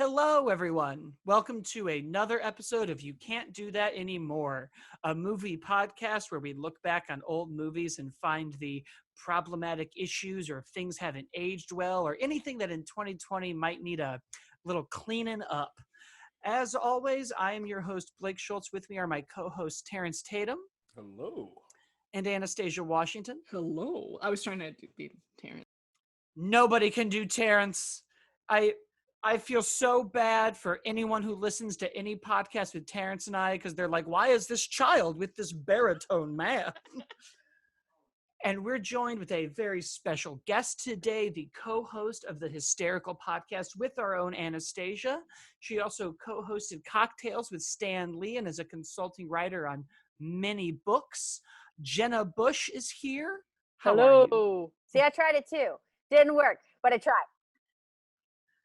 Hello, everyone. Welcome to another episode of You Can't Do That Anymore, a movie podcast where we look back on old movies and find the problematic issues or if things haven't aged well or anything that in 2020 might need a little cleaning up. As always, I am your host, Blake Schultz. With me are my co-hosts, Terrence Tatum Hello. and Anastasia Washington. Hello. I was trying to be Terrence. Nobody can do Terrence. I feel so bad for anyone who listens to any podcast with Terrence and I because they're like, why is this child with this baritone man? And we're joined with a very special guest today, the co-host of the Hysterical podcast with our own Anastasia. She also co-hosted Cocktails with Stan Lee and is a consulting writer on many books. Jenna Busch is here. How are you? Hello. See, I tried it too. Didn't work, but I tried.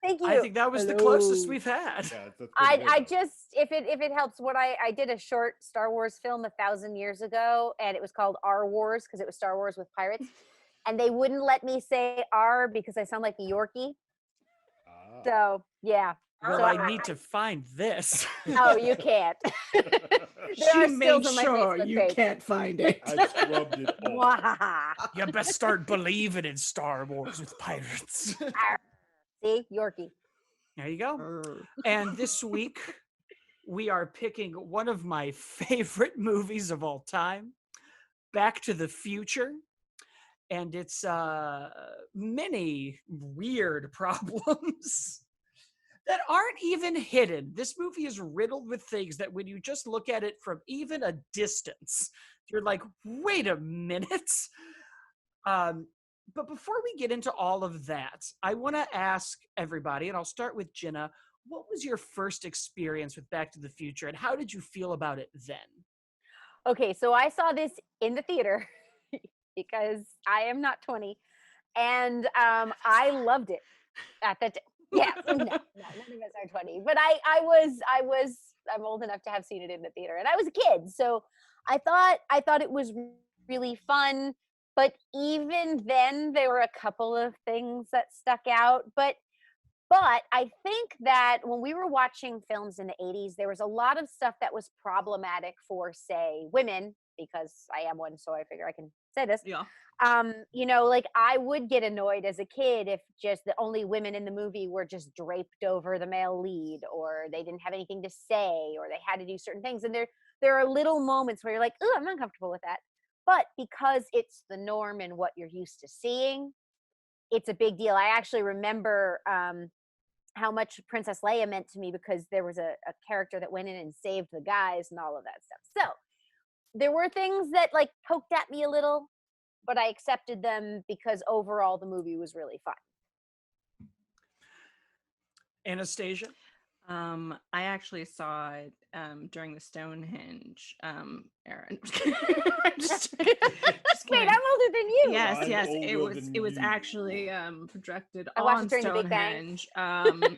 Thank you. I think that was the closest we've had. Yeah, that's I just if it helps, what I did a short Star Wars film 1,000 years ago, and it was called R Wars because it was Star Wars with pirates, and they wouldn't let me say R because I sound like a Yorkie. So yeah. Well, So I need to find this. Oh, you can't. She made sure you can't find it. I scrubbed it off. Wow. You best start believing in Star Wars with pirates. See, Yorkie. There you go. And this week, we are picking one of my favorite movies of all time, Back to the Future. And it's many weird problems that aren't even hidden. This movie is riddled with things that when you just look at it from even a distance, you're like, wait a minute. But before we get into all of that, I want to ask everybody, and I'll start with Jenna, what was your first experience with Back to the Future, and how did you feel about it then? Okay, so I saw this in the theater because I am not 20, and I loved it at the yeah, no, none of us are 20, but I'm old enough to have seen it in the theater, and I was a kid, so I thought it was really fun. But even then, there were a couple of things that stuck out. But I think that when we were watching films in the 80s, there was a lot of stuff that was problematic for, say, women, because I am one, so I figure I can say this. Yeah. Like I would get annoyed as a kid if just the only women in the movie were just draped over the male lead, or they didn't have anything to say, or they had to do certain things. And there are little moments where you're like, oh, I'm uncomfortable with that. But because it's the norm and what you're used to seeing, it's a big deal. I actually remember how much Princess Leia meant to me because there was a character that went in and saved the guys and all of that stuff. So there were things that like poked at me a little, but I accepted them because overall the movie was really fun. Anastasia? I actually saw it during the Stonehenge era. just Wait, kidding. I'm older than you. Yes, I'm yes. older It than was you. actually projected I watched on it during the Big Bang. Stonehenge.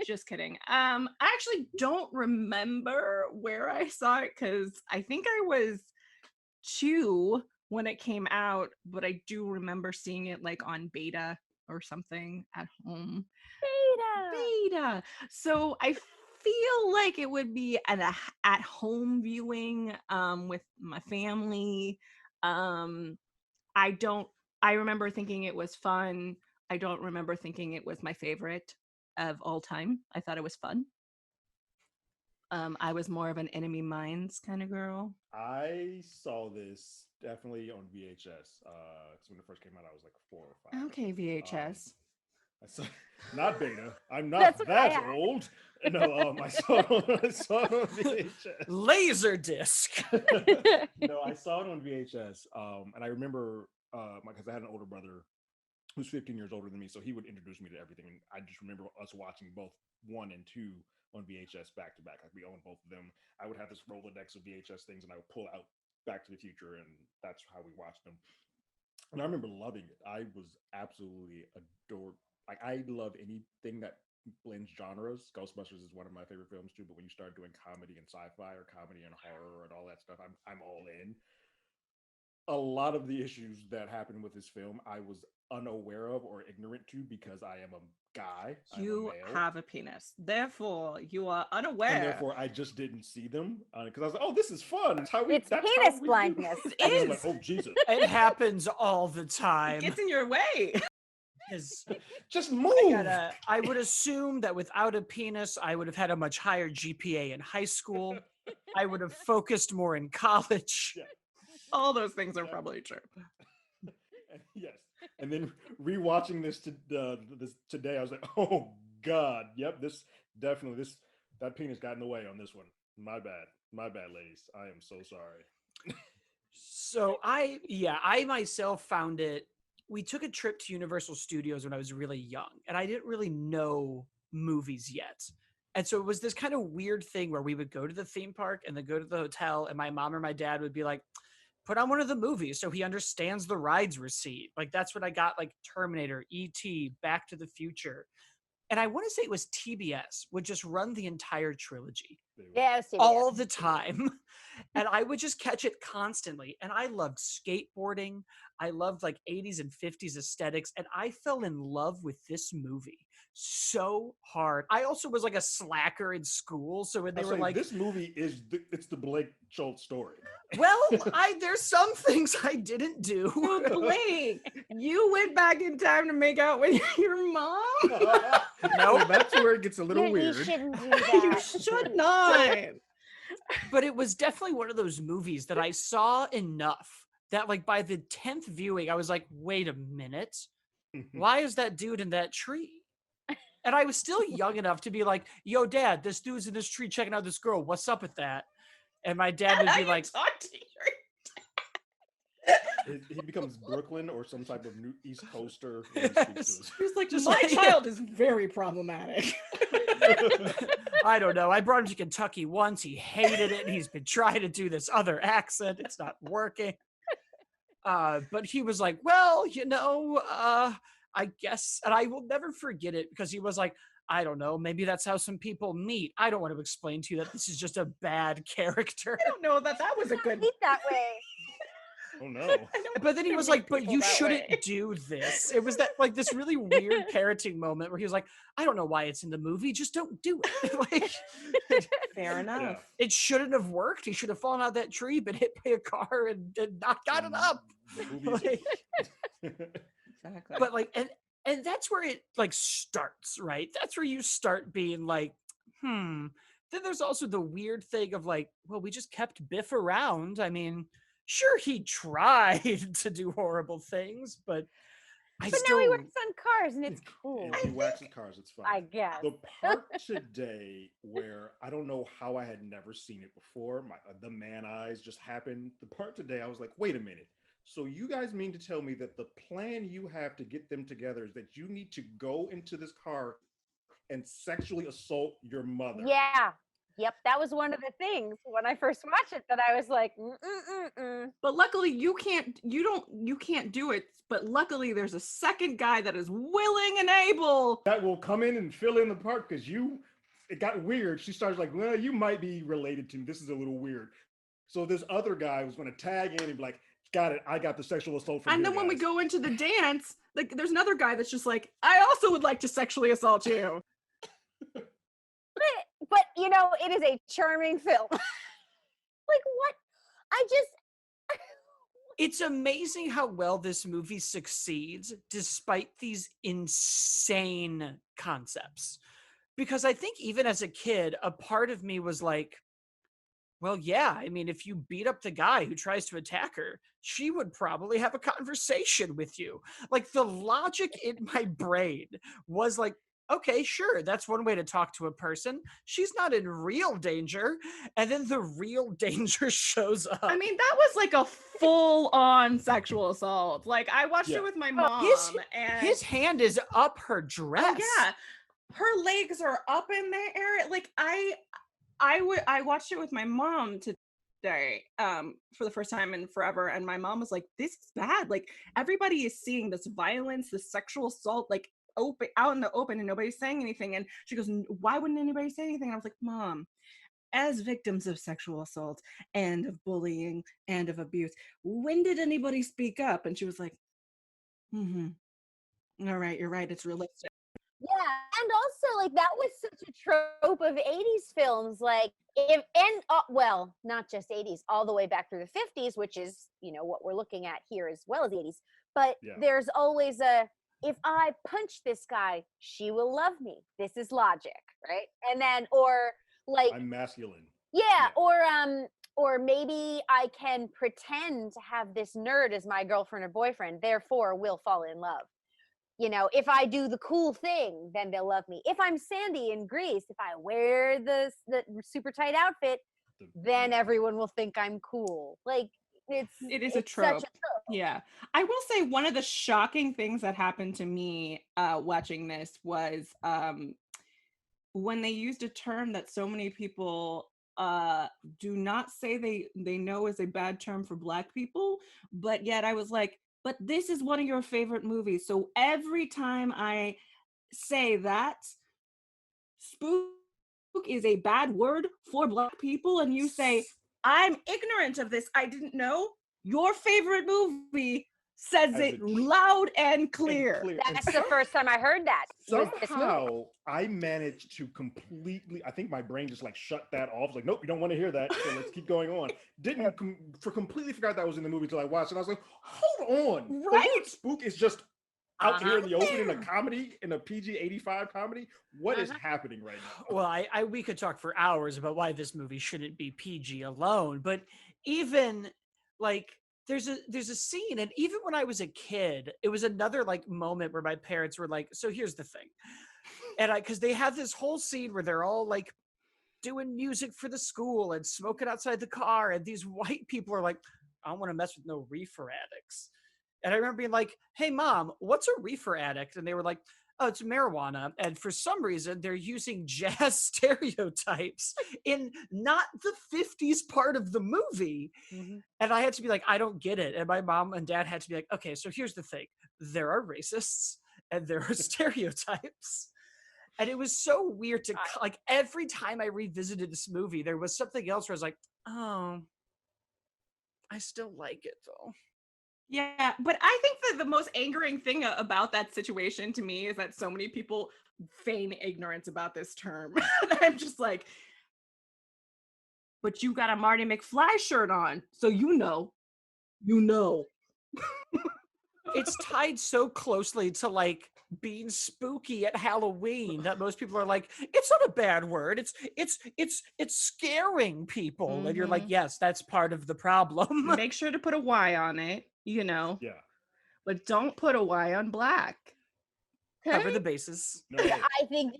Just kidding. I actually don't remember where I saw it because I think I was 2 when it came out, but I do remember seeing it like on beta or something at home. Beta. So I feel like it would be at home viewing with my family. I remember thinking it was fun. I don't remember thinking it was my favorite of all time. I thought it was fun. I was more of an Enemy Mines kind of girl. I saw this definitely on VHS. Because when it first came out, I was like 4 or 5. Okay, VHS. I saw, not beta. I'm not That's what I that had. old. No, I saw it on VHS. Laser disc. No, I saw it on VHS. And I remember because I had an older brother who's 15 years older than me, so he would introduce me to everything. And I just remember us watching both 1 and 2 on VHS back to back. Like we owned both of them. I would have this Rolodex of VHS things, and I would pull out Back to the Future, and that's how we watched them. And I remember loving it. I was absolutely adored. Like I love anything that blends genres. Ghostbusters is one of my favorite films too. But when you start doing comedy and sci-fi, or comedy and horror and all that stuff, I'm all in. a lot of the issues that happened with this film, I was unaware of or ignorant to because I am a guy. You I'm a male. have a penis. Therefore, you are And unaware. therefore, I just didn't see them because I was like, "Oh, this is fun. It's It's that's penis how we blindness. Do. It And I'm is. like, oh Jesus! It happens all the It time. gets in your way. 'Cause Just move. I would assume that without a penis, I would have had a much higher GPA in high school. I would have focused more in college. Yeah. All those things are probably true. Yes. And then rewatching this today, I was like, oh God, yep, that penis got in the way on this one. My bad, ladies. I am so sorry. So I myself found it. We took a trip to Universal Studios when I was really young, and I didn't really know movies yet. And so it was this kind of weird thing where we would go to the theme park and then go to the hotel, and my mom or my dad would be like, put on one of the movies so he understands the rides receipt. Like that's what I got, like Terminator, E.T., Back to the Future. And I want to say it was TBS would just run the entire trilogy Yeah, it was all CBS. the time. And I would just catch it constantly. And I loved skateboarding. I loved like 80s and 50s aesthetics. And I fell in love with this movie so hard. I also was like a slacker in school. So when they were like, this movie it's the Blake Schultz story. well, there's some things I didn't do. Oh, Blake, you went back in time to make out with your mom? No, that's where it gets a little You weird. shouldn't do You that. should not. But it was definitely one of those movies that I saw enough that like by the 10th viewing, I was like, wait a minute. Why is that dude in that tree? And I was still young enough to be like, yo, Dad, this dude's in this tree checking out this girl. What's up with that? And my dad would be You like, talk to He becomes Brooklyn or some type of new East Coaster. When he speaks to us. He's like, Just my like- child is very problematic. I don't know. I brought him to Kentucky once. He hated it. He's been trying to do this other accent. It's not working. But he was like, well, I guess, and I will never forget it because he was like, I don't know, maybe that's how some people meet. I don't want to explain to you that this is just a bad character. I don't know that was a good. Eat that way. Oh no. I don't But then he meet was like, but people you that shouldn't way. do this. It was that like this really weird parenting moment where he was like, I don't know why it's in the movie. Just don't do it. Like, Fair enough. Yeah. it shouldn't have worked. He should have fallen out of that tree, been hit by a car and not gotten up. The movie's Exactly. But like, and that's where it like starts, right? That's where you start being like, Then there's also the weird thing of like, well, we just kept Biff around. I mean, sure, he tried to do horrible things, but But now he works on cars and it's cool. He waxes cars. It's fine. I guess. The part today where I don't know how I had never seen it before, the man eyes just happened. The part today, I was like, wait a minute. So you guys mean to tell me that the plan you have to get them together is that you need to go into this car and sexually assault your mother? Yeah. Yep. That was one of the things when I first watched it that I was like, But luckily you can't do it. But luckily there's a second guy that is willing and able. That will come in and fill in the part because it got weird. She starts like, well, you might be related to me. This is a little weird. So this other guy was going to tag in and be like, got it. I got the sexual assault from And here, then when we guys. go into the dance, like there's another guy that's just like, I also would like to sexually assault you. but it is a charming film. Like what? it's amazing how well this movie succeeds despite these insane concepts. Because I think even as a kid, a part of me was like, well, yeah, I mean, if you beat up the guy who tries to attack her, she would probably have a conversation with you. Like the logic in my brain was like, okay, sure, that's one way to talk to a person. She's not in real danger. And then the real danger shows up. I mean, that was like a full-on sexual assault. Like I watched it with my mom, and his hand is up her dress. oh, yeah, her legs are up in the air. Like I watched it with my mom today for the first time in forever, and my mom was like, this is bad. Like everybody is seeing this violence, this sexual assault, like open out in the open, and nobody's saying anything. And she goes, why wouldn't anybody say anything? And I was like, Mom, as victims of sexual assault and of bullying and of abuse, when did anybody speak up? And she was like, all right, you're right, it's realistic. Yeah, and also like that was such a trope of 80s films, like if and well, not just 80s, all the way back through the 50s, which is, you know, what we're looking at here as well as the 80s. But Yeah. there's always a, if I punch this guy, she will love me. This is logic, right? And then or like I'm masculine. yeah, or maybe I can pretend to have this nerd as my girlfriend or boyfriend, therefore we'll fall in love. You know, if I do the cool thing, then they'll love me. If I'm Sandy in Greece, if I wear the super tight outfit, then everyone will think I'm cool. Like it is it's a trope. such a trope. Yeah. I will say one of the shocking things that happened to me watching this was when they used a term that so many people do not say they know is a bad term for Black people, but yet I was like, but this is one of your favorite movies. So every time I say that spook is a bad word for Black people, and you say, I'm ignorant of this, I didn't know, your favorite movie says it loud and clear. That's the first time I heard that. Somehow I managed to completely, I think my brain just like shut that off. Like, nope, you don't want to hear that. So let's keep going on. Didn't completely forgot that was in the movie until I watched it. And I was like, hold on. Right? The word spook is just out here in the open in a comedy, in a PG-85 comedy. What is happening right now? Well, we could talk for hours about why this movie shouldn't be PG alone, but even like there's a scene, and even when I was a kid, it was another like moment where my parents were like, so here's the thing. And because they have this whole scene where they're all like doing music for the school and smoking outside the car, and these white people are like, I don't want to mess with no reefer addicts. And I remember being like, hey mom, what's a reefer addict? And they were like, oh, it's marijuana. And for some reason, they're using jazz stereotypes in not the 50s part of the movie. Mm-hmm. And I had to be like, I don't get it. And my mom and dad had to be like, okay, so here's the thing. There are racists and there are stereotypes. And it was so weird to, like, every time I revisited this movie, there was something else where I was like, oh, I still like it though. Yeah, but I think that the most angering thing about that situation to me is that so many people feign ignorance about this term. I'm just like, but you got a Marty McFly shirt on, so you know. It's tied so closely to like being spooky at Halloween that most people are like, it's not a bad word. It's scaring people. Mm-hmm. And you're like, yes, that's part of the problem. Make sure to put a Y on it, you know. Yeah. But don't put a Y on Black. Okay? Cover the bases. No. I think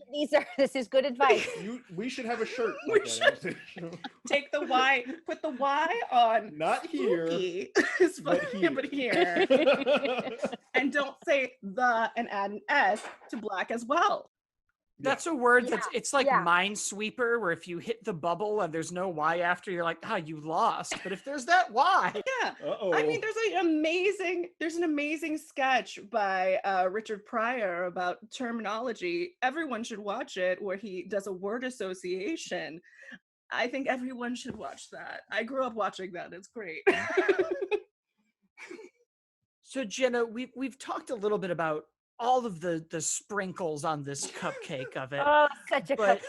this is good advice. We should have a shirt. Like that. Take the Y, put the Y on. Not spooky. Here, but here. And don't say the and add an S to Black as well. That's a word it's like Minesweeper, where if you hit the bubble and there's no Y after, you're like, you lost. But if there's that Y. Yeah. I mean, there's an amazing sketch by Richard Pryor about terminology. Everyone should watch it, where he does a word association. I think everyone should watch that. I grew up watching that. It's great. So Jenna, we've talked a little bit about all of the sprinkles on this cupcake of it. Oh, such a cupcake.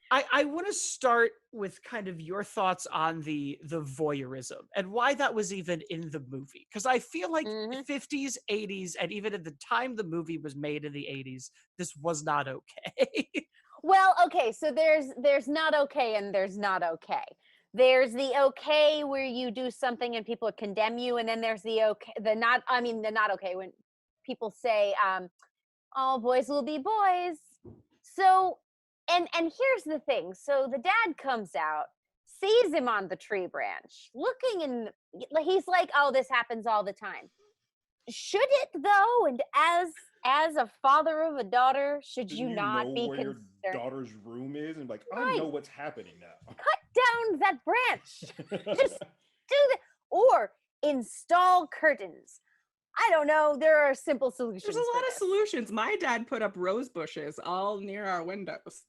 I want to start with kind of your thoughts on the voyeurism and why that was even in the movie. Because I feel like 50s, 80s, and even at the time the movie was made in the 80s, this was not okay. Well, okay, so there's not okay and there's not okay. There's the okay where you do something and people condemn you, and then there's the not okay when people say, oh, boys will be boys. So, and here's the thing. So the dad comes out, sees him on the tree branch, looking he's like, oh, this happens all the time. Should it though? And as a father of a daughter, should you not be concerned? Your daughter's room is and like, I know what's happening now. Cut down that branch. Just do that. Or install curtains. I don't know. There are simple solutions. There's a lot of solutions. My dad put up rose bushes all near our windows.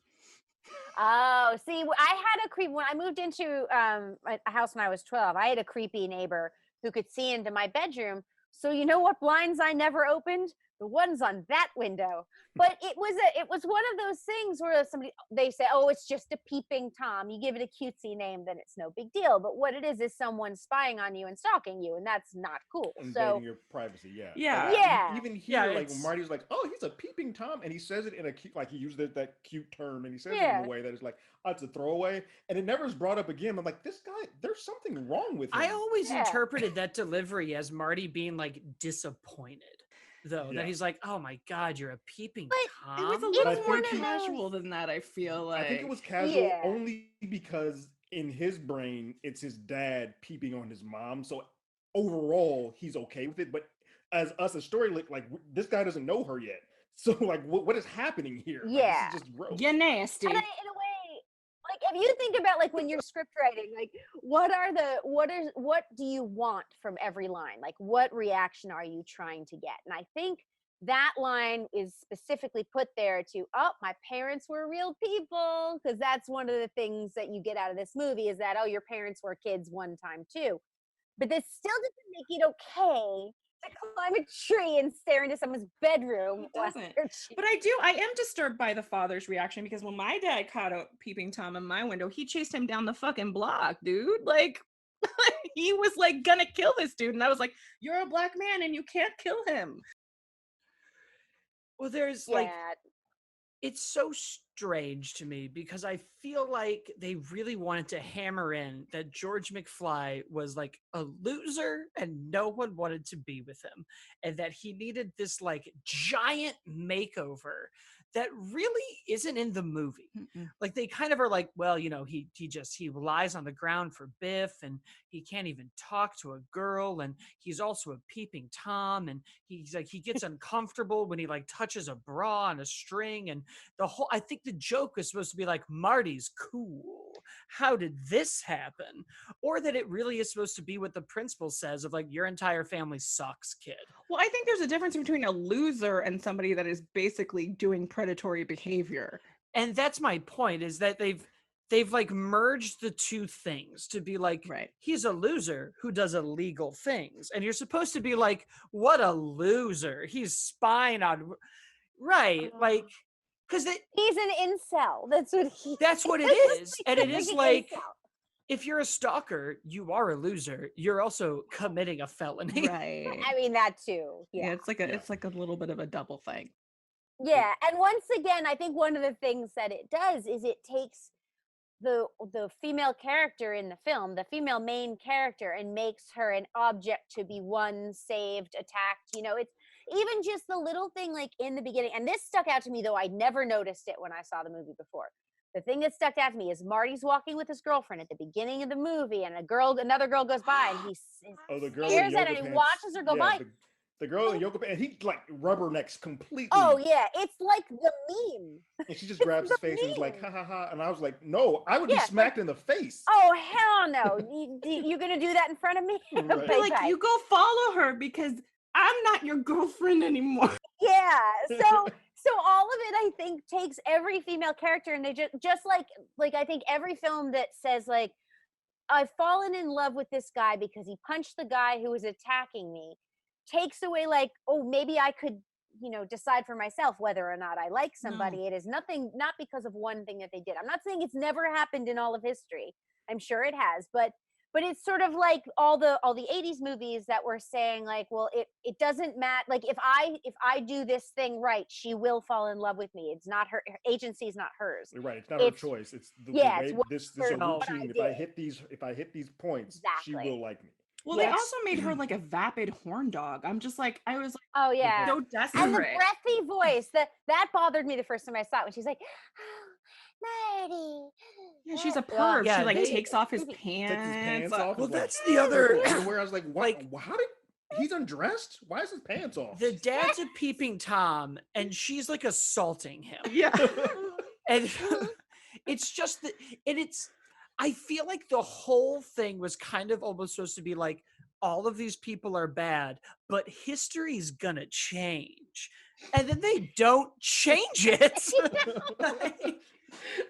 Oh, see, I had a creep when I moved into a house when I was 12. I had a creepy neighbor who could see into my bedroom. So you know what blinds I never opened? The ones on that window. But it was one of those things where they say, "Oh, it's just a peeping Tom." You give it a cutesy name, then it's no big deal. But what it is someone spying on you and stalking you, and that's not cool. Invading your privacy, yeah. Yeah. Like, Yeah. even here, like when it's- Marty's like, "Oh, he's a peeping Tom," and he says it in a cute, like he used that cute term, and he says it Yeah. in a way that is like, "Oh, it's a throwaway," and it never is brought up again. I'm like, this guy, there's something wrong with him. I always Yeah. interpreted that delivery as Marty being like disappointed, though. Yeah. That he's like, "Oh my God, you're a peeping Tom." It was a I little think more he- casual than that, I feel like. I think it was casual Yeah. only because in his brain, it's his dad peeping on his mom. So overall, he's okay with it. But as us, a story like this guy doesn't know her yet. So like, what is happening here? Like, Yeah. this is just gross. You're nasty. And in a way, like if you think about like when you're script writing, like what do you want from every line? Like what reaction are you trying to get? And I think that line is specifically put there to, oh, my parents were real people, because that's one of the things that you get out of this movie is that, oh, your parents were kids one time too. But this still doesn't make it okay to climb a tree and stare into someone's bedroom. It while doesn't. they're cheating. But I am disturbed by the father's reaction, because when my dad caught a peeping Tom in my window, he chased him down the fucking block, dude. Like, he was like gonna kill this dude. And I was like, you're a black man and you can't kill him. Well, there's Yeah. like, it's so strange to me because I feel like they really wanted to hammer in that George McFly was like a loser and no one wanted to be with him, and that he needed this like giant makeover that really isn't in the movie. Like they kind of are like, well, you know, he lies on the ground for Biff, and he can't even talk to a girl, and he's also a peeping Tom, and he's like he gets uncomfortable when he like touches a bra on a string, and I think the joke was supposed to be like, Marty's cool. How did this happen? Or that it really is supposed to be what the principal says of like, your entire family sucks, kid. Well, I think there's a difference between a loser and somebody that is basically doing predatory behavior. And that's my point, is that they've like merged the two things to be like, Right. he's a loser who does illegal things. And you're supposed to be like, what a loser. He's spying on, right. Like, because He's an incel. That's what it is. And it is Freaking like, incel. if you're a stalker, you are a loser. You're also committing a felony. Right. I mean that too. Yeah, Yeah. it's like a little bit of a double thing. Yeah. And once again, I think one of the things that it does is it takes the female character in the film, the female main character, and makes her an object to be won, saved, attacked. You know, it's even just the little thing like in the beginning. And this stuck out to me, though I never noticed it when I saw the movie before. The thing that stuck out to me is Marty's walking with his girlfriend at the beginning of the movie, and another girl goes by, and he The girl stares in at yoga it and pants. watches her go by. The girl in yoga pants, and he like rubbernecks completely. Oh yeah, it's like the meme. And she just grabs his face and is like, ha ha ha. And I was like, no, I would be Yeah, smacked in the face. Oh hell no! You gonna do that in front of me? Right. But like, Bye-bye. you go follow her because I'm not your girlfriend anymore. Yeah. So all of it, I think, takes every female character, and they just like I think every film that says like, I've fallen in love with this guy because he punched the guy who was attacking me, takes away like, oh, maybe I could, you know, decide for myself whether or not I like somebody. It is not because of one thing that they did. I'm not saying it's never happened in all of history. I'm sure it has, but it's sort of like all the 80s movies that were saying like, well, it doesn't matter. Like if I do this thing right, she will fall in love with me. It's not her agency is not hers. You're right. It's not her choice. It's the way what this is a what routine. I If I hit these points, she Exactly. will like me. Well, Yes. they also made her like a vapid horn dog. I was like Oh yeah. so And the desperate. breathy voice that bothered me the first time I saw it when she's like, oh, Marty. Yeah, she's a Ugh. perv. Yeah, she like they- takes off his Takes pants. Takes his pants like- off. Well, is like, that's the other- Where I was like, what? How did he's undressed? Why is his pants off? The dad's a peeping Tom, and she's like assaulting him. Yeah. And it's just that, and I feel like the whole thing was kind of almost supposed to be like, all of these people are bad, but history's gonna change. And then they don't change it. Like,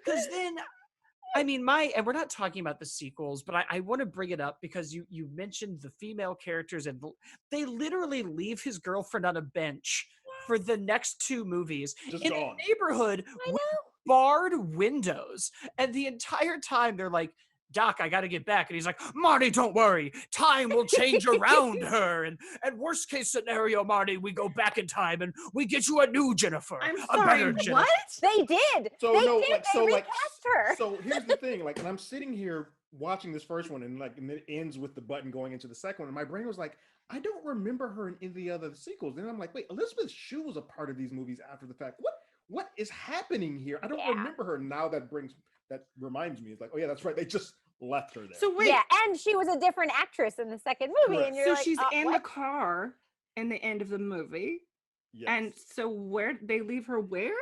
Because then, I mean, and we're not talking about the sequels, but I want to bring it up because you mentioned the female characters, and they literally leave his girlfriend on a bench for the next 2 movies Just in gone. a neighborhood I with know. barred windows. And the entire time they're like, Doc, I got to get back. And he's like, Marty, don't worry. Time will change around her. And worst case scenario, Marty, we go back in time and we get you a new Jennifer. I'm a sorry, better Jennifer. what? They did. So they no, did. like They so, recast her. So here's the thing, like, and I'm sitting here watching this first one, and then it ends with the button going into the second one, and my brain was like, I don't remember her in any of the other sequels. And I'm like, wait, Elizabeth Shue was a part of these movies after the fact. What is happening here? I don't remember her. Now that reminds me. It's like, oh yeah, that's right. They just left her there. So wait, Yeah, and she was a different actress in the second movie, Correct. and you're so like, she's in the what? car in the end of the movie, Yes. and so where they leave her? Where?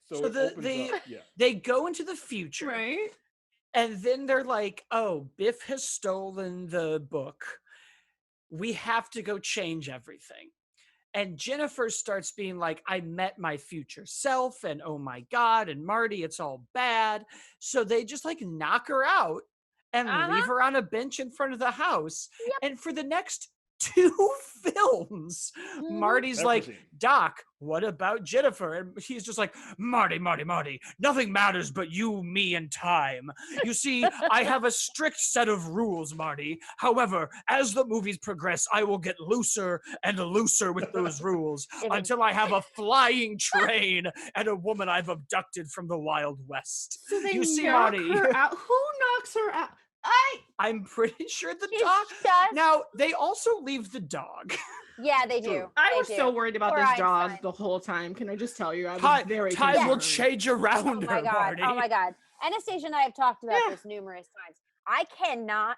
So it opens up. Yeah. They go into the future. Right. And then they're like, oh, Biff has stolen the book. We have to go change everything. And Jennifer starts being like, I met my future self, and oh my God, and Marty, it's all bad. So they just like knock her out and leave her on a bench in front of the house. Yep. And for the next 2 films, Marty's Never like, seen. Doc, what about Jennifer? And he's just like, Marty, nothing matters but you, me, and time. You see, I have a strict set of rules, Marty. However, as the movies progress, I will get looser and looser with those rules until I have a flying train and a woman I've abducted from the Wild West. So they You see, knock Marty. her out. Who knocks her out? I'm pretty sure the She's dog. just- Now, they also leave the dog. Yeah, they do. True. I They was do. so worried about Poor this dog Einstein. the whole time. Can I just tell you? I was Time, very time will concerned. change around Oh my her, god! Marty. Oh my god! Anastasia and I have talked about Yeah. this numerous times. I cannot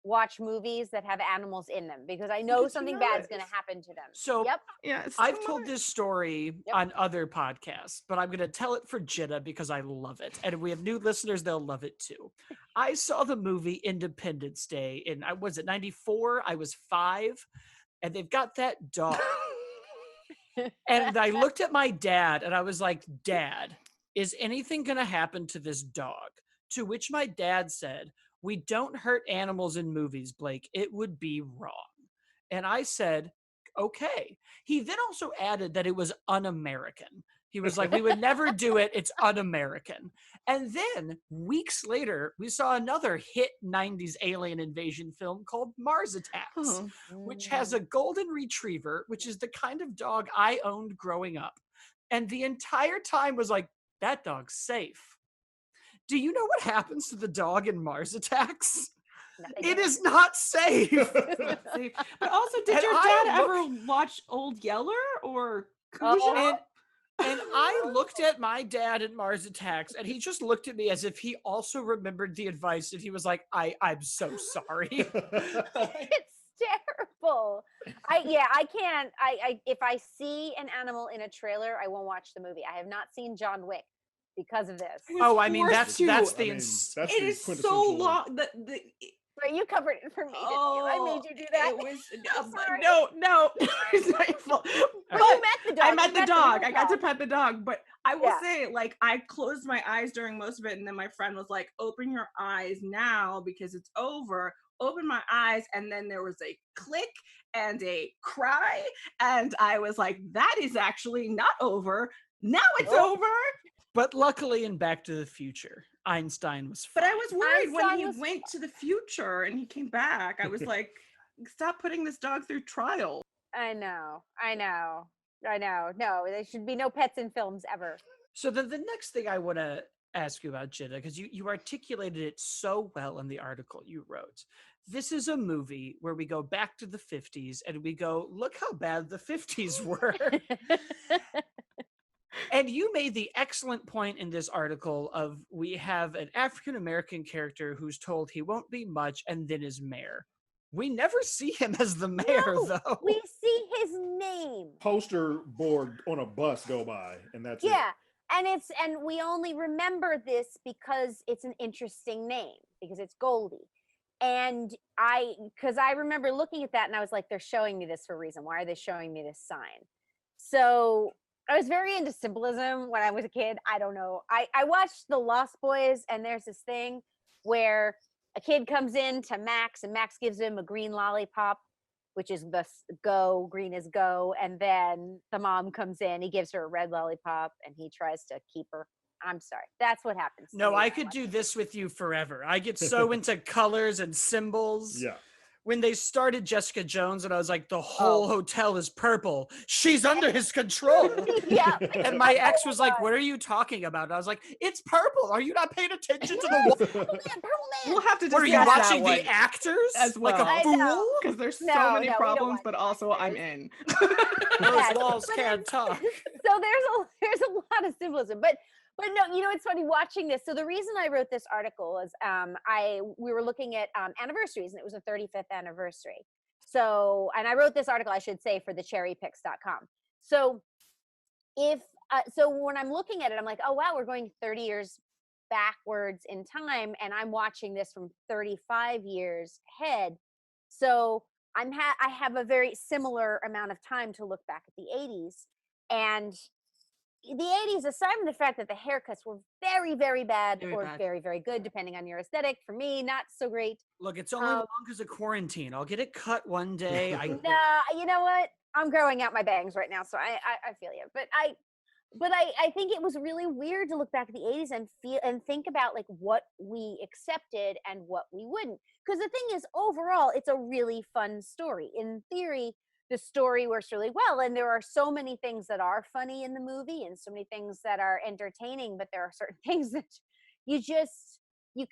watch movies that have animals in them because I know Did you something know bad's this? going to happen to them. So Yep. Yes. I've told this story Yep. on other podcasts, but I'm going to tell it for Jenna because I love it. And if we have new listeners, they'll love it too. I saw the movie Independence Day in, was it 94? I was 5, and they've got that dog. And I looked at my dad and I was like, Dad, is anything going to happen to this dog? To which my dad said, we don't hurt animals in movies, Blake. It would be wrong. And I said, okay. He then also added that it was un-American. He was like, we would never do it. It's un-American. And then weeks later, we saw another hit 90s alien invasion film called Mars Attacks, Oh. which has a golden retriever, which is the kind of dog I owned growing up. And the entire time was like, that dog's safe. Do you know what happens to the dog in Mars Attacks? It is not safe. Safe. But also, did And your I dad ever watch Old Yeller or Cujo? And I looked at my dad in Mars Attacks, and he just looked at me as if he also remembered the advice, and he was like, I'm so sorry. It's terrible. I can't. If I see an animal in a trailer, I won't watch the movie. I have not seen John Wick because of this. Oh, I mean, Forced that's to. the that's It the is so quintessential- long. Right, you covered it for me, didn't you? I made you do that. It was I'm sorry. no. It's not your fault. But But you met the dog. I You met the dog. real I got to dog. pet the dog. But I will Yeah. say, like, I closed my eyes during most of it, and then my friend was like, "Open your eyes now because it's over." Open my eyes, and then there was a click and a cry, and I was like, "That is actually not over. Now it's Oh. over." But luckily in Back to the Future, Einstein was But fine. I was worried when Einstein he was went to the future and he came back. I was like, "Stop putting this dog through trial." I know. No, there should be no pets in films ever. So then the next thing I want to ask you about, Jenna, because you articulated it so well in the article you wrote. This is a movie where we go back to the 50s and we go, look how bad the 50s were. And you made the excellent point in this article of we have an African-American character who's told he won't be much and then is mayor. We never see him as the mayor, No, though. we see his name. Poster board on a bus go by, and that's Yeah. And we only remember this because it's an interesting name, because it's Goldie. And because I remember looking at that and I was like, they're showing me this for a reason. Why are they showing me this sign? So I was very into symbolism when I was a kid. I don't know. I watched The Lost Boys, and there's this thing where a kid comes in to Max, and Max gives him a green lollipop, which is the go, green is go. And then the mom comes in, he gives her a red lollipop, and he tries to keep her. I'm sorry. That's what happens. To No, me I when could watch do it. this with you forever. I get so into colors and symbols. Yeah. When they started Jessica Jones and I was like, the whole hotel is purple. She's under his control. Yeah. And my ex Oh was my like, God. what are you talking about? And I was like, it's purple. Are you not paying attention to the wall? Purple man. We'll have to What are discuss you Yeah. that watching one the actors? as Like well. a I know. fool? Because there's so No, many no, we don't problems, watch but also I'm actors. in. Those Yes, walls but can't talk. So there's a lot of symbolism, but no, it's funny watching this. So the reason I wrote this article is we were looking at anniversaries, and it was the 35th anniversary. So, and I wrote this article, I should say, for the cherrypicks.com. So so when I'm looking at it, I'm like, oh wow, we're going 30 years backwards in time, and I'm watching this from 35 years ahead. So I have a very similar amount of time to look back at the 80s. And the 80s, aside from the fact that the haircuts were very, very bad Very or bad. very, very good, depending on your aesthetic. For me, not so great. Look, it's only Um, long because of quarantine. I'll get it cut one day. Nah, you know what? I'm growing out my bangs right now, so I feel you. But I think it was really weird to look back at the 80s and feel and think about like what we accepted and what we wouldn't. Because the thing is, overall, it's a really fun story. In theory, the story works really well, and there are so many things that are funny in the movie and so many things that are entertaining, but there are certain things that you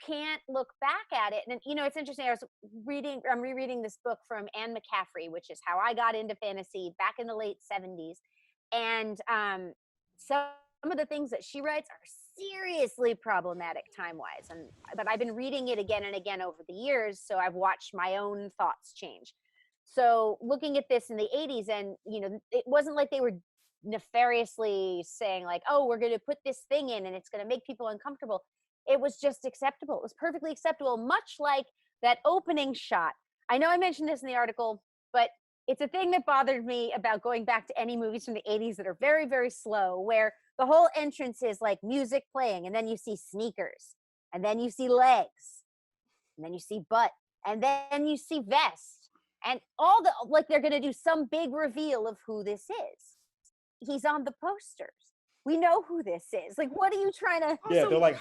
can't look back at it. And it's interesting. I'm rereading this book from Anne McCaffrey, which is how I got into fantasy back in the late 70s. And some of the things that she writes are seriously problematic time-wise. But I've been reading it again and again over the years, so I've watched my own thoughts change. So looking at this in the 80s, and it wasn't like they were nefariously saying like, oh, we're going to put this thing in and it's going to make people uncomfortable. It was just acceptable. It was perfectly acceptable, much like that opening shot. I know I mentioned this in the article, but it's a thing that bothered me about going back to any movies from the 80s that are very, very slow, where the whole entrance is like music playing, and then you see sneakers, and then you see legs, and then you see butt, and then you see vest, and all like they're going to do some big reveal of who this is. He's on the posters. We know who this is. Like, what are you trying to? Yeah, they'll like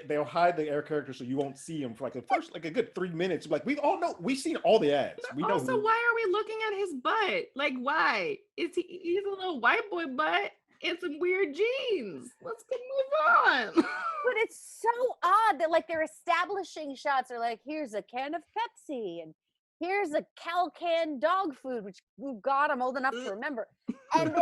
they'll hide the air character so you won't see him for like the first like a good 3 minutes. Like we all know, we've seen all the ads. We know. Also, why are we looking at his butt? Like, why? He's a little white boy butt and some weird jeans. Let's go move on. But it's so odd that like they're establishing shots are like, here's a can of Pepsi and here's a Cal Can dog food, which, oh God, I'm old enough to remember. And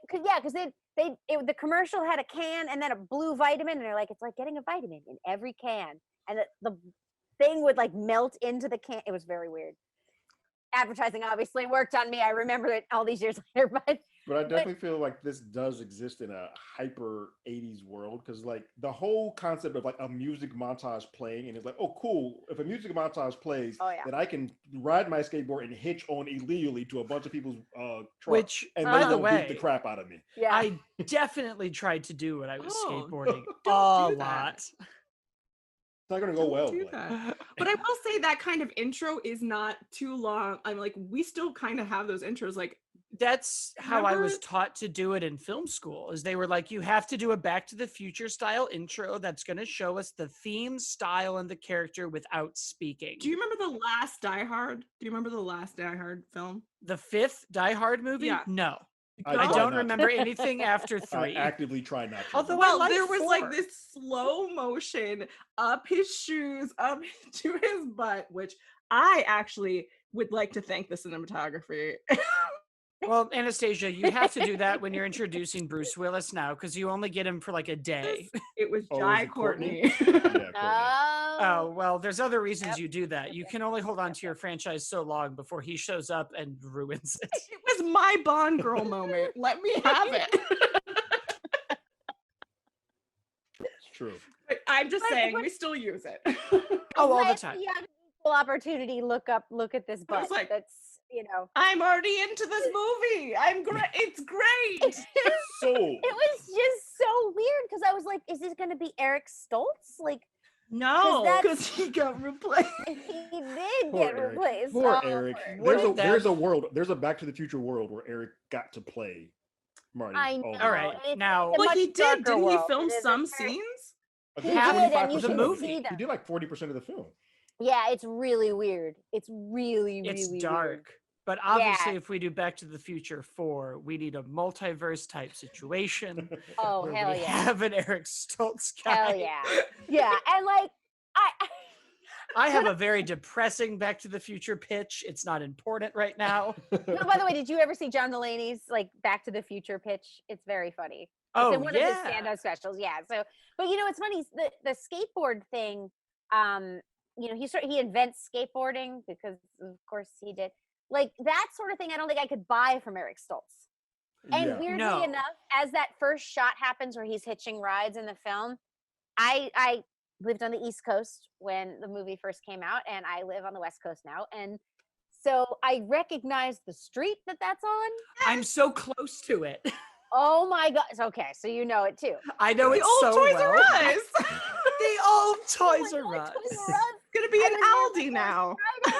because the commercial had a can and then a blue vitamin, and they're like, it's like getting a vitamin in every can, and the thing would like melt into the can. It was very weird. Advertising obviously worked on me. I remember it all these years later, but I definitely feel like this does exist in a hyper 80s world, because like the whole concept of like a music montage playing, and it's like, oh cool, if a music montage plays, then I can ride my skateboard and hitch on illegally to a bunch of people's trucks, Which, and by they the will way, beat the crap out of me. yeah, I definitely tried to do when I was skateboarding don't a do that. lot. It's not gonna go well. Do that. But I will say that kind of intro is not too long. I'm like, we still kind of have those intros. Like, That's how I was Remember- taught to do it in film school. Is they were like, you have to do a Back to the Future style intro that's going to show us the theme, style, and the character without speaking. do you remember the last Die Hard? Do you remember the last Die Hard film? The fifth Die Hard movie? Yeah. No, I I try don't not to. remember anything after I 3. actively try not to. Although Well, I there like was 4. like this slow motion up his shoes, up to his butt, which I actually would like to thank the cinematography. Well, Anastasia, you have to do that when you're introducing Bruce Willis now, because you only get him for like a day. It was Oh, Jai is it Courtney? Courtney. Yeah, Courtney. Oh, well, there's other reasons Yep. you do that. You Yep. can only hold on to your franchise so long before he shows up and ruins it. It was my Bond girl moment. Let me have it. It's true. But I'm just But- saying, but- we still use it. Oh, all the Let time. the equal opportunity look at this I butt. was like, That's you know. I'm already into this movie. I'm great. It's great. So It was just so weird because I was like, is this going to be Eric Stoltz? Like, No, that's- because he got replaced. he did poor get Eric. replaced. Poor Oh, Eric. poor Wouldn't There's that- a world. There's a Back to the Future world where Eric got to play Marty. I know. Alden. All right, It's now- a Well, much he did. darker Didn't he world. film It is a some very- scenes? A He good did, and 45% you The should of movie. see He them. did like 40% of the film. Yeah, it's really weird. It's really, It's really dark. weird. But obviously, Yeah. if we do Back to the Future 4, we need a multiverse type situation. Oh, where hell we yeah. have an Eric Stoltz guy. Hell yeah. Yeah, and like, I have a very depressing Back to the Future pitch. It's not important right now. no, by the way, did you ever see John Mulaney's like Back to the Future pitch? It's very funny. It's Oh, in one of his yeah. stand-up specials. Yeah. So, but it's funny. The skateboard thing. He invents skateboarding because, of course, he did. Like that sort of thing. I don't think I could buy from Eric Stoltz. And Yeah. weirdly No. enough, as that first shot happens where he's hitching rides in the film, I lived on the East Coast when the movie first came out, and I live on the West Coast now, and so I recognized the street that's on. I'm so close to it. Oh my gosh. Okay, so you know it too. I know The it's old so Toys well. R Us. The old Toys Oh R my Us. God, Toys R Us. Gonna be I an was there Aldi the now. first Friday.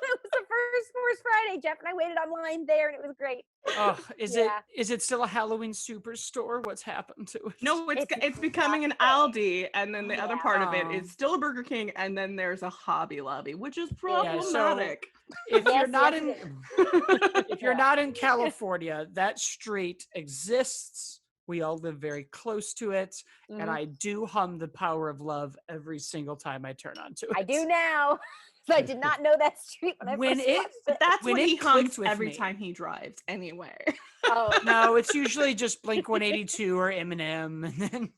It was the first Friday, Jeff, and I waited online there, and it was great. Oh, is Yeah. it still a Halloween superstore? What's happened to it? No, it's It's becoming an not Aldi, and then the other Yeah. part of it Oh. is still a Burger King, and then there's a Hobby Lobby, which is Yeah, so- problematic. If you're Yes, not yes, in it if you're Yeah. not in California, that street exists. We all live very close to it, and Mhm. I do hum the Power of Love every single time I turn onto it. I do now. So I did not know that street when I When first it- watched But that's When what it he clicked hums with every me. time he drives, anyway. Oh. No, it's usually just Blink 182 or Eminem. And then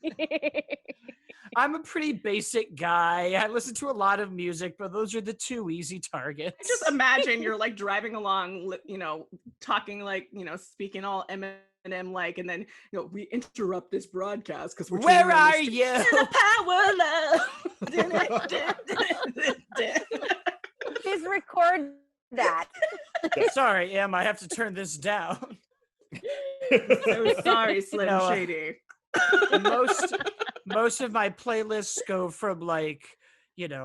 I'm a pretty basic guy. I listen to a lot of music, but those are the two easy targets. Just imagine you're like driving along, talking like, speaking all Eminem like, and then we interrupt this broadcast because we're Where turning on the are street. you? The power love. Just record that. Sorry, Em, I have to turn this down. So sorry, Slim No, Shady. Most of my playlists go from like,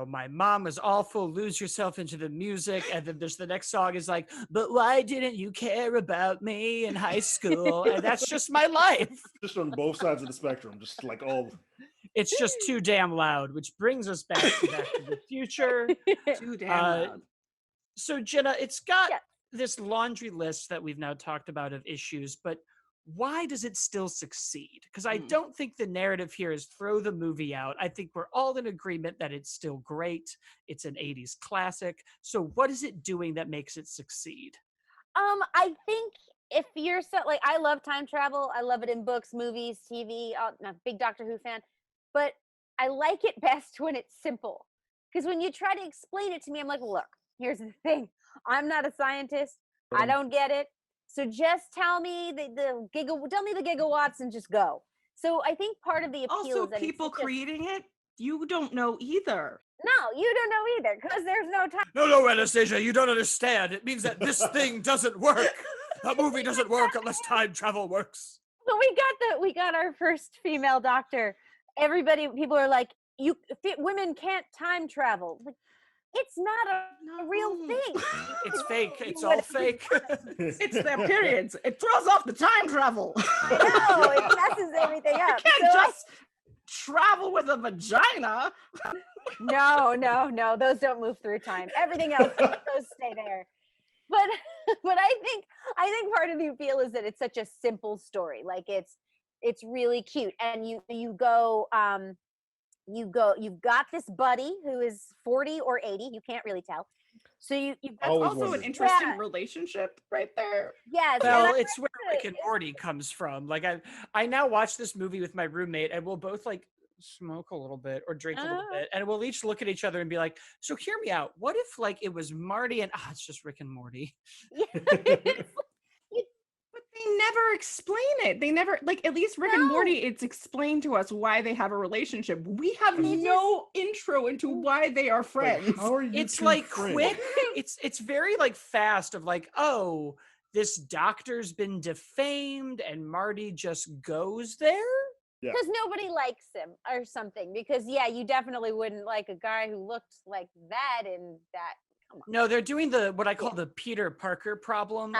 my mom is awful, lose yourself into the music, and then there's the next song is like, but why didn't you care about me in high school? And that's just my life. Just on both sides of the spectrum, just like all. It's just too damn loud, which brings us back to Back to the Future. Too damn Uh, loud. So Jenna, it's got Yeah. this laundry list that we've now talked about of issues, but why does it still succeed? Because I Mm. don't think the narrative here is throw the movie out. I think we're all in agreement that it's still great. It's an 80s classic. So what is it doing that makes it succeed? I think if you're like, I love time travel. I love it in books, movies, TV. I'm a big Doctor Who fan, but I like it best when it's simple. Because when you try to explain it to me, I'm like, look, here's the thing. I'm not a scientist. I don't get it. So just tell me the gigawatts and just go. So I think part of the appeal Also, is that it's people such a- creating it, you don't know either. No, you don't know either because there's no time. No, Anastasia, you don't understand. It means that this thing doesn't work. A movie doesn't work unless time travel works. But we got our first female doctor. People are like, women can't time travel. Like, it's not a real No. thing. It's fake. You It's would- all fake. It's their periods. It throws off the time travel. No, it messes everything You up. can't So just travel with a vagina. no, those don't move through time. Everything else, those stay there. But I think part of the appeal is that it's such a simple story. Like it's really cute, and you've got this buddy who is 40 or 80. You can't really tell. So you've got Always Also, an wondered. interesting Yeah. relationship right there. yes. and Well, I it's where like Rick and Morty comes from. Like I now watch this movie with my roommate, and we'll both like smoke a little bit or drink a little bit, and we'll each look at each other and be like, "So hear me out. What if like it was Marty and it's just Rick and Morty?" But they never explain it. They never, like, at least Rick and Morty, it's explained to us why they have a relationship. We have no intro into why they are friends. Like, how are you It's two like friends? quick. It's very like fast of like, oh, this doctor's been defamed and Marty just goes there. Because nobody likes him or something. Because you definitely wouldn't like a guy who looked like that in that. Come on. No, they're doing what I call the Peter Parker problem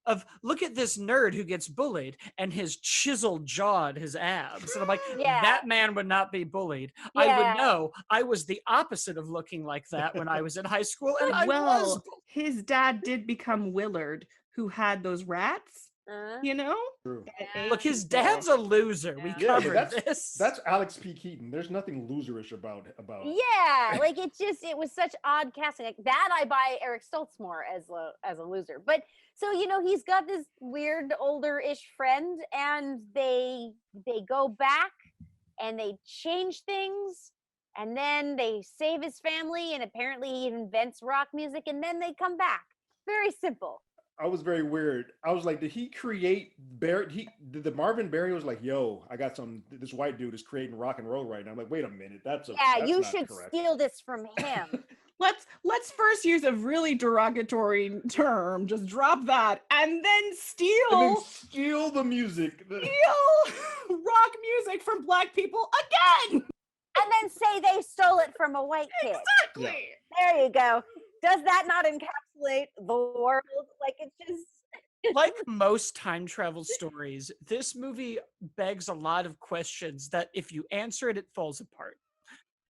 of look at this nerd who gets bullied and his chiseled jaw and his abs. And I'm like, that man would not be bullied. I would know. I was the opposite of looking like that when I was in high school, and I was bullied. His dad did become Willard, who had those rats. You know? True. Look, his dad's a loser. We covered this. That's Alex P. Keaton. There's nothing loserish about. Yeah, like it was such odd casting. Like that, I buy Eric Stoltz more as a loser. But so he's got this weird older-ish friend, and they go back and they change things, and then they save his family, and apparently he invents rock music, and then they come back. Very simple. I was very weird. I was like, did he create Barry? Did Marvin Barry was like, yo, I got this white dude is creating rock and roll right now. I'm like, wait a minute, that's you should steal this from him. Let's first use a really derogatory term, just drop that, and then steal the music. Steal rock music from Black people again! And then say they stole it from a white kid. Exactly! Yeah. There you go. Does that not encapsulate the world? Like, it's just... Like most time travel stories, this movie begs a lot of questions that if you answer it, it falls apart.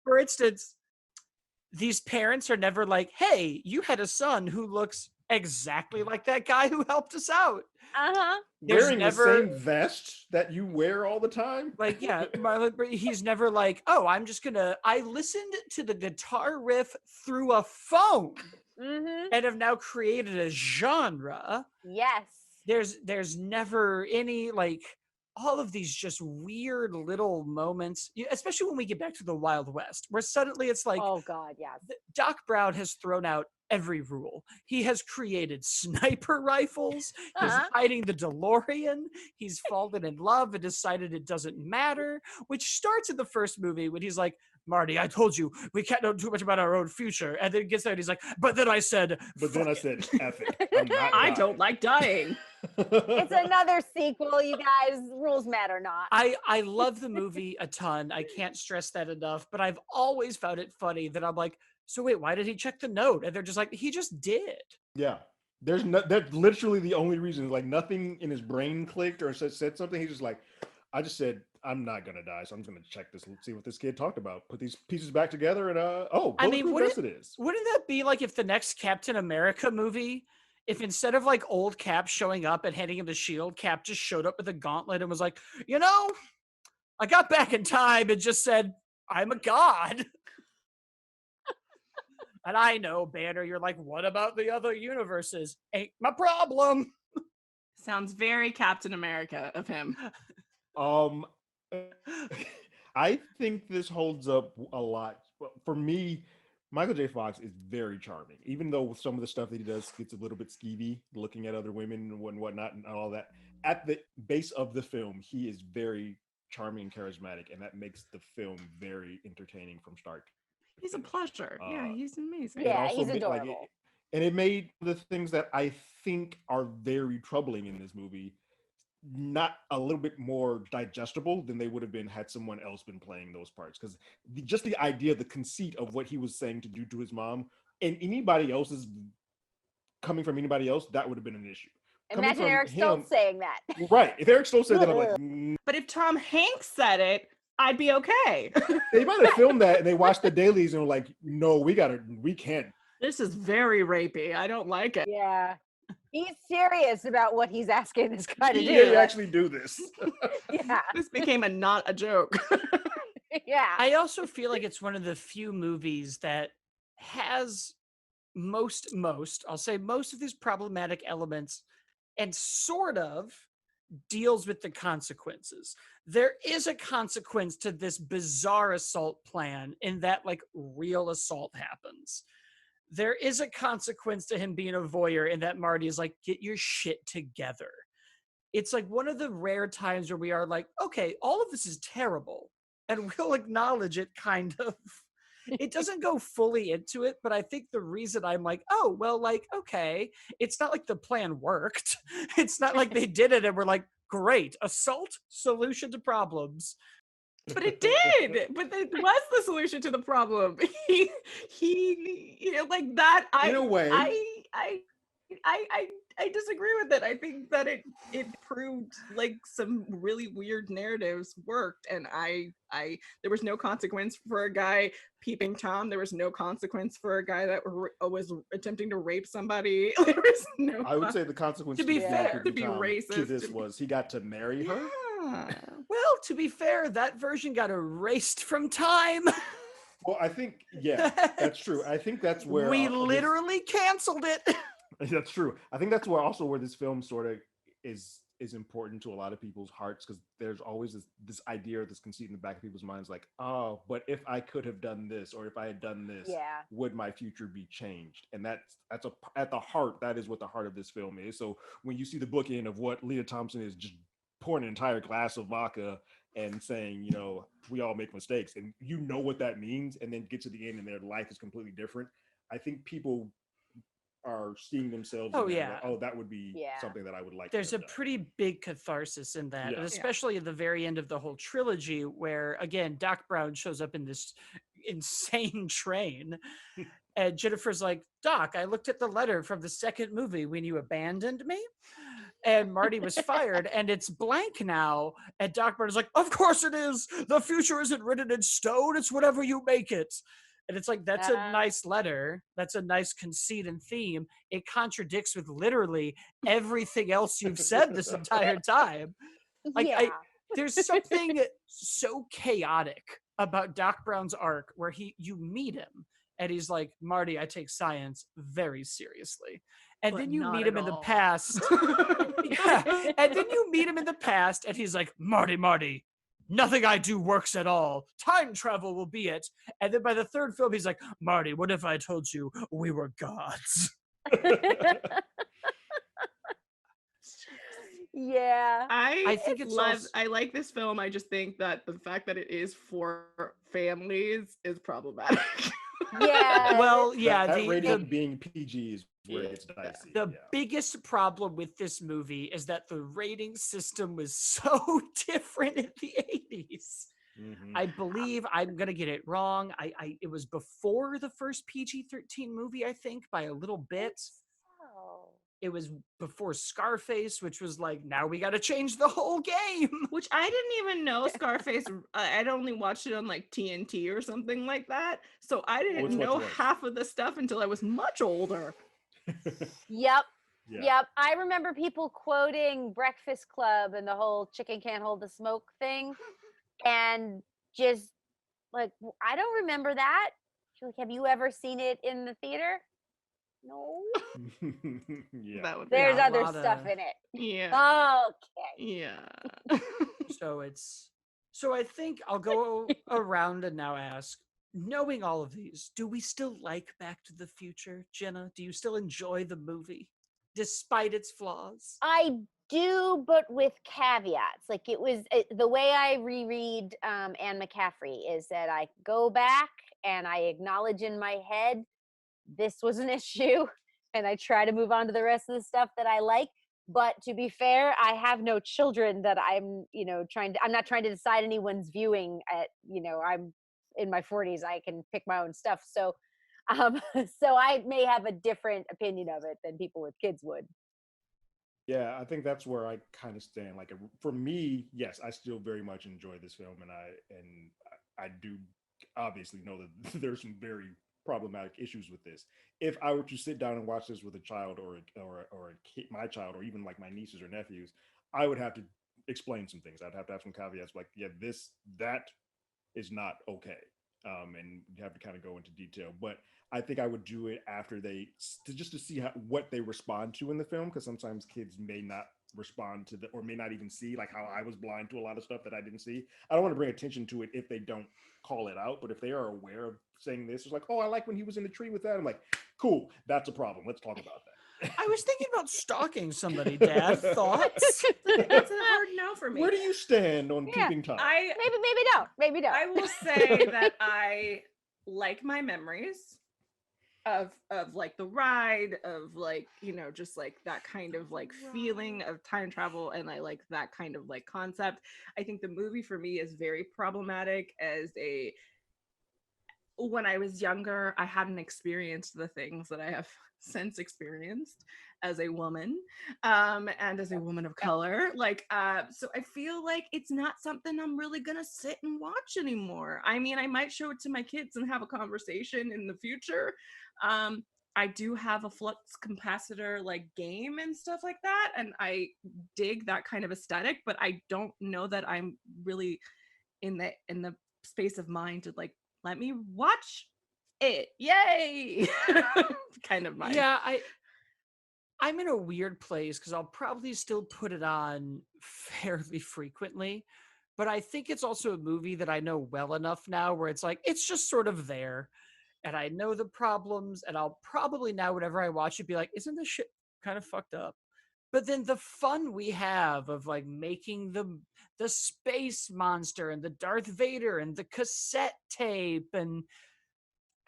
For instance, these parents are never like, hey, you had a son who looks exactly like that guy who helped us out. Wearing the same vest that you wear all the time? Like, he's never like, oh, I listened to the guitar riff through a phone and have now created a genre. Yes. There's never any, like, all of these just weird little moments, especially when we get back to the Wild West, where suddenly it's like, oh God, yes. Doc Brown has thrown out every rule. He has created sniper rifles. He's hiding the DeLorean. He's fallen in love and decided it doesn't matter, which starts in the first movie when he's like, Marty, I told you we can't know too much about our own future. And then it gets there and he's like, but then I said, F it. I don't like dying. It's another sequel, you guys. Rules matter not. I love the movie a ton. I can't stress that enough, but I've always found it funny that I'm like, so wait, why did he check the note? And they're just like, he just did. Yeah. That's literally the only reason. Like, nothing in his brain clicked or said something. He's just like, I just said, I'm not going to die, so I'm just going to check this and see what this kid talked about. Put these pieces back together and, it is. Wouldn't that be like if the next Captain America movie, if instead of like old Cap showing up and handing him the shield, Cap just showed up with a gauntlet and was like, I got back in time and just said, I'm a god. And I know, Banner, you're like, what about the other universes? Ain't my problem. Sounds very Captain America of him. I think this holds up a lot. For me, Michael J. Fox is very charming, even though some of the stuff that he does gets a little bit skeevy, looking at other women and whatnot and all that. At the base of the film, he is very charming and charismatic, and that makes the film very entertaining from start. He's a pleasure. Yeah, he's amazing. Yeah, he's adorable. And it made the things that I think are very troubling in this movie not a little bit more digestible than they would have been had someone else been playing those parts. Because just the idea, the conceit of what he was saying to do to his mom, and anybody else's coming from anybody else, that would have been an issue. Imagine Eric Stoltz saying that. Right. If Eric Stoltz said that, I'm like, But if Tom Hanks said it, I'd be okay. They might have filmed that and they watched the dailies and were like, no, we can't. This is very rapey. I don't like it. Yeah. He's serious about what he's asking this guy to do. He actually do this. Yeah. This became not a joke. Yeah. I also feel like it's one of the few movies that has most of these problematic elements and sort of deals with the consequences. There is a consequence to this bizarre assault plan in that, like, real assault happens. There is a consequence to him being a voyeur in that Marty is like, get your shit together. it's like one of the rare times where we are like, okay, all of this is terrible, and we'll acknowledge it kind of. It doesn't go fully into it, but I think the reason I'm like, oh, well, like, okay, it's not like the plan worked. It's not like they did it and we're like, great, assault, solution to problems. But it did. But it was the solution to the problem. He you know, like that. In a way. I disagree with it. I think that it proved like some really weird narratives worked, and I there was no consequence for a guy peeping Tom. There was no consequence for a guy that was attempting to rape somebody. There was no. I would say the consequence To be fair, to be racist to this was he got to marry her. Yeah. Well, to be fair, that version got erased from time. Well, I think, yeah, that's true. I think that's where we literally canceled it. That's true. I think that's where this film sort of is important to a lot of people's hearts, because there's always this idea or this conceit in the back of people's minds, like, oh, but if I could have done this, or if I had done this, would my future be changed? And that's at the heart. That is what the heart of this film is. So when you see the bookend of what Lea Thompson is just pouring an entire glass of vodka and saying, you know, we all make mistakes, and you know what that means, and then get to the end and their life is completely different. I think people are seeing themselves that would be something that I would like. There's a pretty big catharsis in that, and especially at the very end of the whole trilogy, where again Doc Brown shows up in this insane train, and Jennifer's like, Doc, I looked at the letter from the second movie when you abandoned me, and Marty was fired, and it's blank now, and Doc Brown is like, of course it is, the future isn't written in stone, it's whatever you make it. And it's like, that's a nice letter. That's a nice conceit and theme. It contradicts with literally everything else you've said this entire time. Like, there's something so chaotic about Doc Brown's arc where you meet him and he's like, Marty, I take science very seriously. And But then you not meet at him in the all. past. Yeah. And then you meet him in the past and he's like, Marty, nothing I do works at all. Time travel will be it. And then by the third film, he's like, Marty, what if I told you we were gods? Yeah. I think it's I like this film. I just think that the fact that it is for families is problematic. Yeah. Well, yeah. That rating being PG is where it's dicey. The biggest problem with this movie is that the rating system was so different in the 80s. Mm-hmm. I believe, I'm gonna get it wrong, it was before the first PG-13 movie, I think, by a little bit. It was before Scarface, which was like, now we got to change the whole game. Which I didn't even know Scarface. I'd only watched it on like TNT or something like that. So I didn't know half of the stuff until I was much older. Yep. I remember people quoting Breakfast Club and the whole chicken can't hold the smoke thing. And just like, I don't remember that. She's like, have you ever seen it in the theater? No. Yeah. There's other stuff in it. Yeah. Okay. Yeah. So I think I'll go around and now ask, knowing all of these, do we still like Back to the Future? Jenna, do you still enjoy the movie despite its flaws? I do, but with caveats. Like the way I reread Anne McCaffrey is that I go back and I acknowledge in my head this was an issue, and I try to move on to the rest of the stuff that I like. But to be fair, I have no children that I'm not trying to decide anyone's viewing at, I'm in my 40s, I can pick my own stuff. So, so I may have a different opinion of it than people with kids would. Yeah, I think that's where I kind of stand. Like, for me, yes, I still very much enjoy this film, and I do obviously know that there's some very problematic issues with this. If I were to sit down and watch this with a child or a kid, my child, or even like my nieces or nephews, I would have to explain some things. I'd have to have some caveats, like, yeah, that is not okay, and you have to kind of go into detail. But I think I would do it after just to see what they respond to in the film, because sometimes kids may not respond to or may not even see, like how I was blind to a lot of stuff that I didn't see. I don't want to bring attention to it if they don't call it out, but if they are aware of saying this, it's like, oh, I like when he was in the tree with that. I'm like, cool, that's a problem. Let's talk about that. I was thinking about stalking somebody, Dad. Thoughts? It's a hard no for me. Where do you stand on Yeah, keeping time? Maybe don't. I will say that I like my memories of like the ride, of like, you know, just like that kind of like feeling of time travel, and I like that kind of like concept. I think the movie for me is very problematic as a when I was younger, I hadn't experienced the things that I have since experienced as a woman, and as a woman of color. Like, so I feel like it's not something I'm really gonna sit and watch anymore. I mean, I might show it to my kids and have a conversation in the future. I do have a flux capacitor like game and stuff like that, and I dig that kind of aesthetic, but I don't know that I'm really in the space of mind to like let me watch it. Yay! Kind of mind. Yeah, I'm in a weird place because I'll probably still put it on fairly frequently, but I think it's also a movie that I know well enough now where it's like it's just sort of there, and I know the problems, and I'll probably now whenever I watch it be like, isn't this shit kind of fucked up? But then the fun we have of like making the space monster and the Darth Vader and the cassette tape, and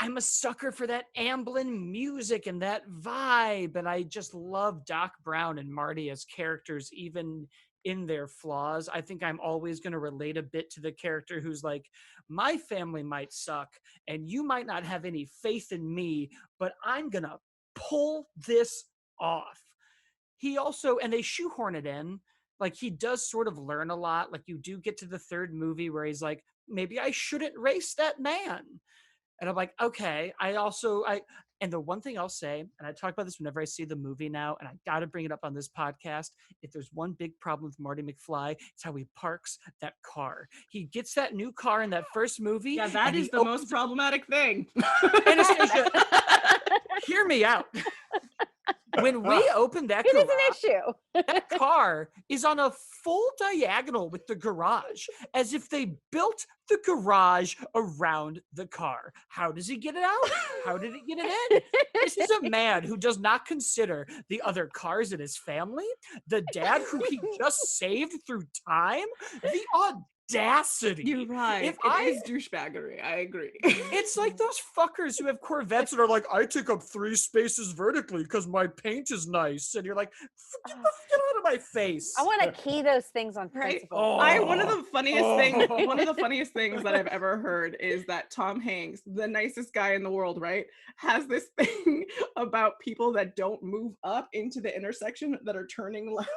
I'm a sucker for that Amblin music and that vibe. And I just love Doc Brown and Marty as characters, even in their flaws. I think I'm always going to relate a bit to the character who's like, my family might suck and you might not have any faith in me, but I'm going to pull this off. He also, and they shoehorn it in, like he does sort of learn a lot. Like you do get to the third movie where he's like, maybe I shouldn't race that man. And I'm like, okay. And the one thing I'll say, and I talk about this whenever I see the movie now, and I got to bring it up on this podcast. If there's one big problem with Marty McFly, it's how he parks that car. He gets that new car in that first movie. Yeah, that is the most problematic thing. Anastasia, hear me out. When we opened that It is garage, an issue. that car is on a full diagonal with the garage, as if they built the garage around the car. How does he get it out? How did he get it in? This is a man who does not consider the other cars in his family, the dad who he just saved through time, the audacity. You're right. If It is douchebaggery. I agree. It's like those fuckers who have Corvettes and are like, I take up 3 spaces vertically because my paint is nice. And you're like, get out of my face. I want to key those things on Right? principle. One of the funniest things that I've ever heard is that Tom Hanks, the nicest guy in the world, right, has this thing about people that don't move up into the intersection that are turning left.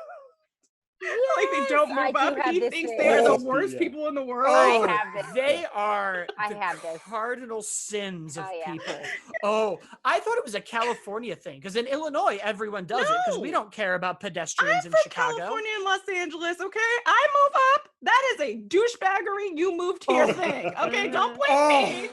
Like they don't move up. He thinks they are the worst people in the world. Oh, I have this they are I the have this. cardinal sins of Oh, yeah. people. Oh, I thought it was a California thing because in Illinois everyone does it because we No. don't care about I'm pedestrians in from Chicago. California and Los Angeles, okay? I move up. That is a douchebaggery. You move to your thing, okay? Don't blame me.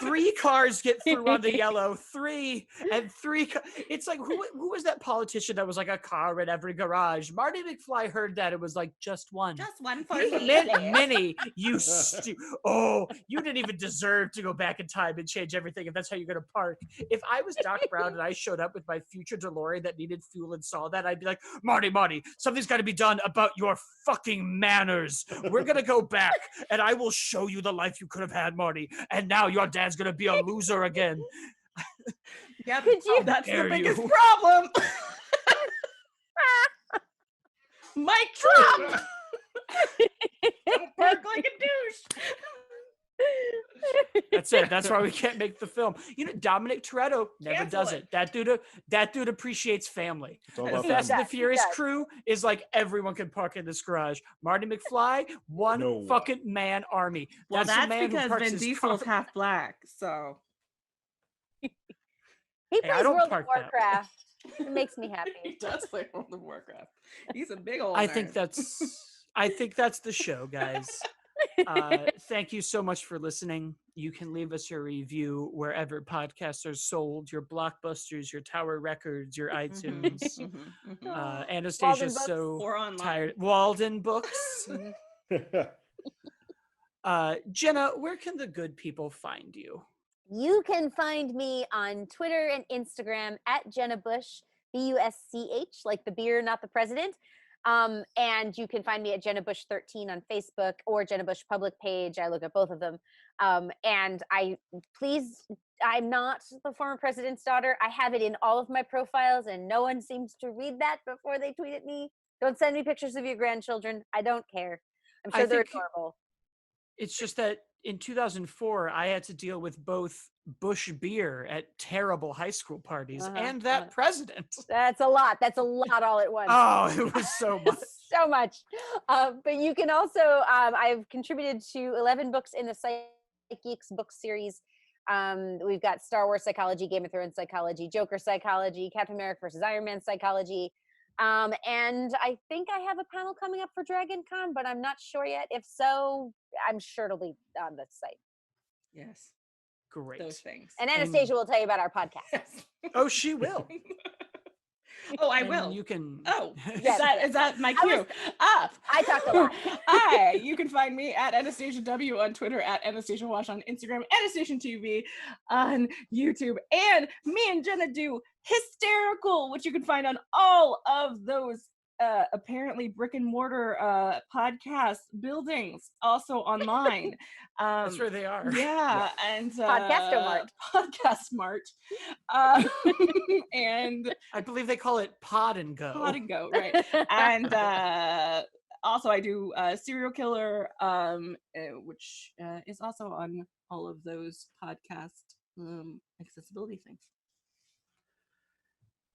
3 cars get through on the yellow. 3 and 3. It's like who was that politician that was like a car in every garage? Marty McFly heard that it was like just one. Just one for He me. meant many. You you didn't even deserve to go back in time and change everything if that's how you're gonna park. If I was Doc Brown and I showed up with my future DeLorean that needed fuel and saw that, I'd be like, Marty, something's got to be done about your fucking manners. We're gonna go back, and I will show you the life you could have had, Marty. And now your dad's gonna be a loser again. Yeah, Could you- that's the dare biggest you. problem. Mike Trump. Don't bark like a douche. That's it. That's why we can't make the film. You know, Dominic Toretto never Cancel does it. it. That dude appreciates family. It's all The about He Fast and family. the Furious does. crew is like everyone can park in this garage. Marty McFly, one No one. fucking man army. Well, the that's man who because parks Vin his Diesel's car. half black, so He I plays don't World of park that way. Warcraft. It makes me he happy. does play World of Warcraft. He's a big old. I think nerd. that's the show, guys. Thank you so much for listening. You can leave us your review wherever podcasts are sold, your Blockbusters, your Tower Records, your iTunes. Anastasia's Books. so Or online. tired. Walden Books. Jenna, where can the good people find you? You can find me on Twitter and Instagram at Jenna Busch. Busch, like the beer, not the president. And you can find me at Jenna Busch 13 on Facebook or Jenna Busch public page. I look at both of them. And I'm not the former president's daughter. I have it in all of my profiles, and no one seems to read that before they tweet at me. Don't send me pictures of your grandchildren. I don't care. I'm sure they're adorable. It's just that in 2004, I had to deal with both Busch beer at terrible high school parties and that president. That's a lot. That's a lot all at once. Oh, it was so much. So much. But you can also, I've contributed to 11 books in the Psych Geeks book series. We've got Star Wars psychology, Game of Thrones psychology, Joker psychology, Captain America versus Iron Man psychology. And I think I have a panel coming up for Dragon Con, but I'm not sure yet. If so, I'm sure it'll be on the site. Yes. Great. Those things. And Anastasia will tell you about our podcast. Yes. Oh, she will. Oh, I And will. You can. Oh, Yes, is that my cue? I talked a lot. Hi, you can find me at Anastasia W on Twitter, at Anastasia Wash on Instagram, Anastasia TV on YouTube, and me and Jenna do Hysterical, which you can find on all of those apparently brick and mortar podcast buildings, also online. That's where they are. Yeah, and Podcastomart. Podcastmart, and I believe they call it Pod and Go. Pod and Go, right? And also, I do Serial Killer, which is also on all of those podcast accessibility things.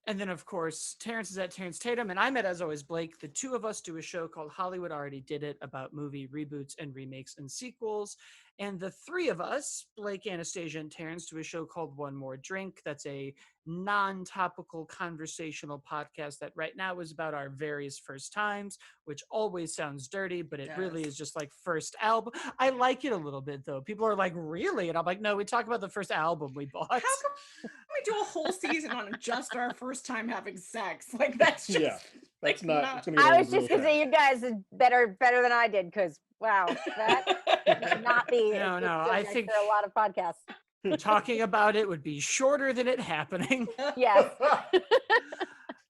And then, of course, Terrence is at Terrence Tatum, and I'm at, as always, Blake. The two of us do a show called Hollywood Already Did It about movie reboots and remakes and sequels. And the three of us, Blake, Anastasia, and Terrence, do a show called One More Drink. That's a non-topical conversational podcast that right now is about our various first times, which always sounds dirty, but it really is just like first album. I like it a little bit, though. People are like, really? And I'm like, no, we talk about the first album we bought. How come we do a whole season on just our first time having sex? Like, that's just... Yeah, that's like, not. It's gonna be I real- was just real gonna say you guys did better than I did, because wow, that would not be No, a good no, I subject think- for a lot of podcasts. Talking about it would be shorter than it happening. Yes.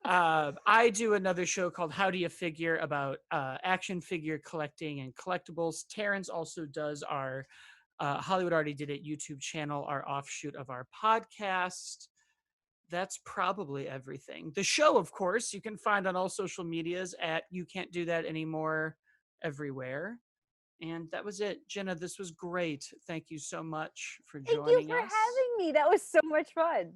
I do another show called How Do You Figure about action figure collecting and collectibles. Terrence also does our Hollywood Already Did It YouTube channel, our offshoot of our podcast. That's probably everything. The show, of course, you can find on all social medias at You Can't Do That Anymore everywhere. And that was it. Jenna, this was great. Thank you so much for joining us. Thank you for having me. That was so much fun.